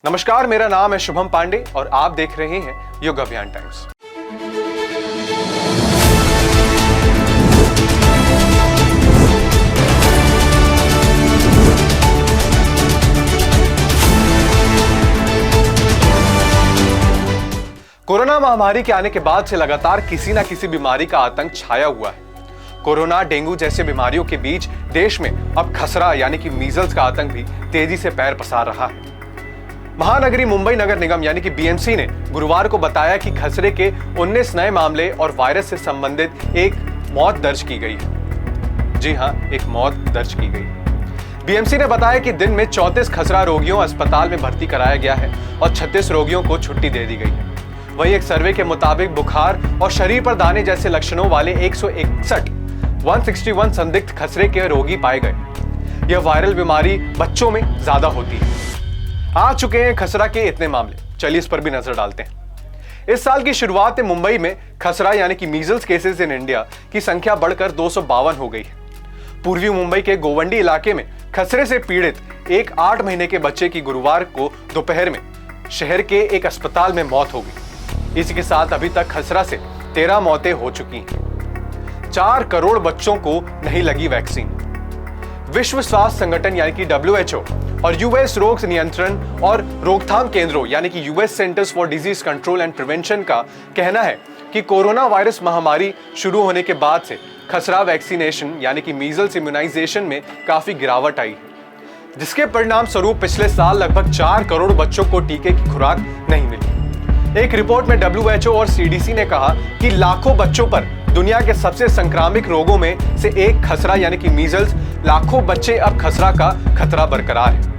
नमस्कार, मेरा नाम है शुभम पांडे और आप देख रहे हैं युग अभियान टाइम्स। कोरोना महामारी के आने के बाद से लगातार किसी न किसी बीमारी का आतंक छाया हुआ है। कोरोना, डेंगू जैसे बीमारियों के बीच देश में अब खसरा यानी कि मीजल्स का आतंक भी तेजी से पैर पसार रहा है। महानगरी मुंबई नगर निगम यानी कि बीएमसी ने गुरुवार को बताया कि खसरे के 19 नए मामले और वायरस से संबंधित एक मौत दर्ज की गई है। जी हां, एक मौत दर्ज की गई। बीएमसी ने बताया कि दिन में 34 खसरा रोगियों अस्पताल में भर्ती कराया गया है और 36 रोगियों को छुट्टी दे दी गई है। वहीं एक सर्वे के मुताबिक बुखार और शरीर पर दाने जैसे लक्षणों वाले 161 संदिग्ध खसरे के रोगी पाए गए। यह वायरल बीमारी बच्चों में ज्यादा होती है। आ चुके हैं खसरा के इतने मामले, चलिए इस पर भी नजर डालते हैं। इस साल की शुरुआत में मुंबई में खसरा यानी कि मीजल्स केसेस इन इंडिया की संख्या बढ़कर 252 हो गई है। पूर्वी मुंबई के गोवंडी इलाके में खसरे से पीड़ित एक 8 महीने के बच्चे की गुरुवार को दोपहर में शहर के एक अस्पताल में मौत हो गई। इसी के साथ अभी तक खसरा से 13 मौतें हो चुकी हैं। 4 करोड़ बच्चों को नहीं लगी वैक्सीन। विश्व स्वास्थ्य संगठन यानी कि WHO और यूएस रोग नियंत्रण और रोकथाम केंद्रों यानी कि US centres for disease control and prevention का कहना है कि कोरोना वायरस महामारी शुरू होने के बाद से खसरा वैक्सीनेशन यानी कि मीजल्स इम्यूनाइजेशन में काफी गिरावट आई है, जिसके परिणाम स्वरूप पिछले साल लगभग 4 करोड़ बच्चों को टीके की खुराक नहीं मिली। एक रिपोर्ट में WHO और CDC ने कहा कि लाखों बच्चों पर दुनिया के सबसे संक्रामक रोगों में से एक खसरा यानी कि मीजल्स, लाखों बच्चे अब खसरा का खतरा बरकरार है।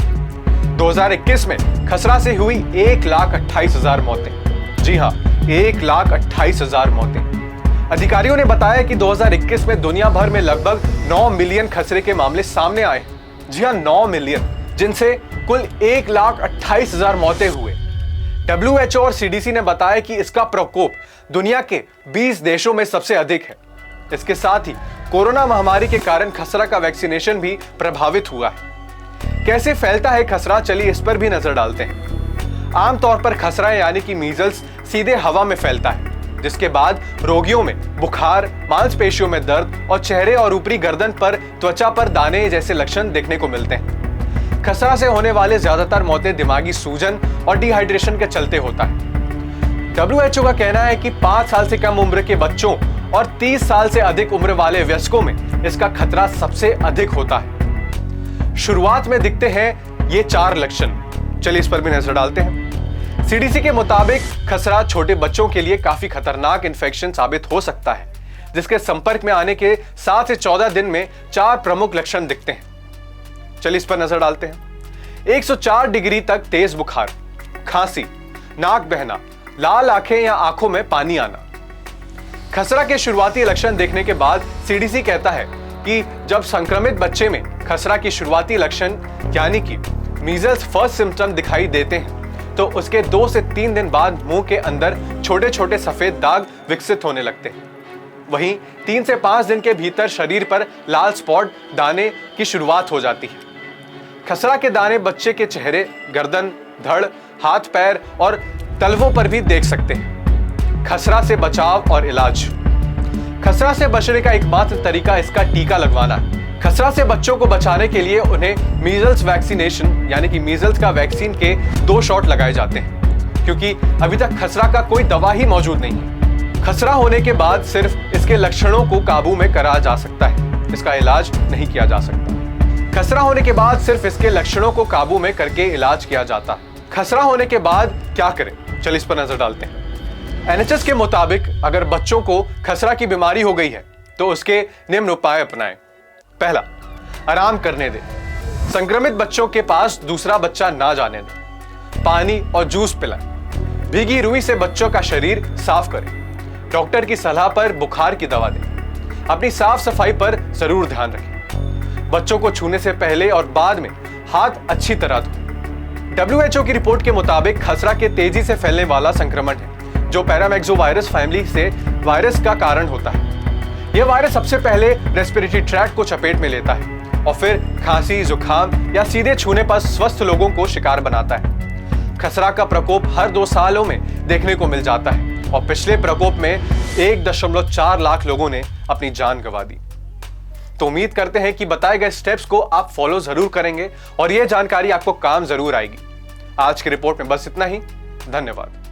2021 में खसरा से हुई 1,28,000 मौतें। जी हां, 1,28,000 मौतें। अधिकारियों ने बताया कि 2021 में दुनिया भर में लगभग 9 मिलियन खसरे के मामले सामने आए। जी हां, 9 मिलियन, जिनसे कुल 1,28,000 मौतें हुए। WHO और CDC ने बताया कि इसका प्रकोप दुनिया के 20 देशों में सबसे अधिक है। इसके साथ ही कोरोना महामारी के कारण खसरा का वैक्सीनेशन भी प्रभावित हुआ है। कैसे फैलता है खसरा, चलिए इस पर भी नजर डालते हैं। आमतौर पर खसरा यानी कि मीजल्स सीधे हवा में फैलता है, जिसके बाद रोगियों में बुखार, मांसपेशियों में दर्द और चेहरे और ऊपरी गर्दन पर त्वचा पर दाने जैसे लक्षण देखने को मिलते हैं। खसरा से होने वाले ज्यादातर मौतें दिमागी सूजन और डिहाइड्रेशन के चलते होता है। WHO का कहना है कि 5 साल से कम उम्र के बच्चों और 30 साल से अधिक उम्र वाले वयस्कों में इसका खतरा सबसे अधिक होता है। शुरुआत में दिखते हैं ये 4 लक्षण, चलिए इस पर भी नजर डालते हैं। CDC के मुताबिक खसरा छोटे बच्चों के लिए काफी खतरनाक इंफेक्शन साबित हो सकता है, जिसके संपर्क में आने के 7 से 14 दिन में 4 प्रमुख लक्षण दिखते हैं। चलिए इस पर नजर डालते हैं। 104 डिग्री तक तेज बुखार, खांसी, नाक बहना, लाल आंखें या आंखों में पानी आना। खसरा के शुरुआती लक्षण देखने के बाद CDC कहता है कि जब संक्रमित बच्चे में खसरा की शुरुआती लक्षण यानी कि मीजल्स फर्स्ट सिम्टम दिखाई देते हैं, तो उसके 2 से 3 दिन बाद मुंह के अंदर छोटे छोटे सफेद दाग विकसित होने लगते हैं। वहीं 3 से 5 दिन के भीतर शरीर पर लाल स्पॉट, दाने की शुरुआत हो जाती है। खसरा के दाने बच्चे के चेहरे, गर्दन, धड़, हाथ, पैर और तलवों पर भी देख सकते हैं। खसरा से बचाव और इलाज। खसरा से बचने का एकमात्र तरीका इसका टीका लगवाना है। खसरा से बच्चों को बचाने के लिए उन्हें मीजल्स वैक्सीनेशन यानी कि मीजल्स का वैक्सीन के 2 शॉट लगाए जाते हैं, क्योंकि अभी तक खसरा का कोई दवा ही मौजूद नहीं है। खसरा होने के बाद सिर्फ इसके लक्षणों को काबू में करा जा सकता है, इसका इलाज नहीं किया जा सकता। खसरा होने के बाद सिर्फ इसके लक्षणों को काबू में करके इलाज किया जाता है। खसरा होने के बाद क्या करें, चलिए इस पर नजर डालते हैं। NHS के मुताबिक अगर बच्चों को खसरा की बीमारी हो गई है तो उसके निम्न उपाय अपनाएं। पहला, आराम करने दें। संक्रमित बच्चों के पास दूसरा बच्चा ना जाने दें। पानी और जूस पिलाएं। भीगी रुई से बच्चों का शरीर साफ करें। डॉक्टर की सलाह पर बुखार की दवा दें। अपनी साफ सफाई पर जरूर ध्यान रखें। बच्चों को छूने से पहले और बाद में हाथ अच्छी तरह धोएं। WHO की रिपोर्ट के मुताबिक खसरा के तेजी से फैलने वाला संक्रमण है, जो पैरामैक्सोवायरस फैमिली से वायरस का कारण होता है। यह वायरस सबसे पहले रेस्पिरेटरी ट्रैक्ट को चपेट में लेता है और फिर खांसी, जुकाम या सीधे छूने पर स्वस्थ लोगों को शिकार बनाता है। खसरा का प्रकोप हर 2 सालों में देखने को मिल जाता है और पिछले प्रकोप में 1.4 लाख लोगों ने अपनी जान गंवा दी। तो उम्मीद करते हैं कि बताए गए स्टेप्स को आप फॉलो जरूर करेंगे और यह जानकारी आपको काम जरूर आएगी। आज की रिपोर्ट में बस इतना ही। धन्यवाद।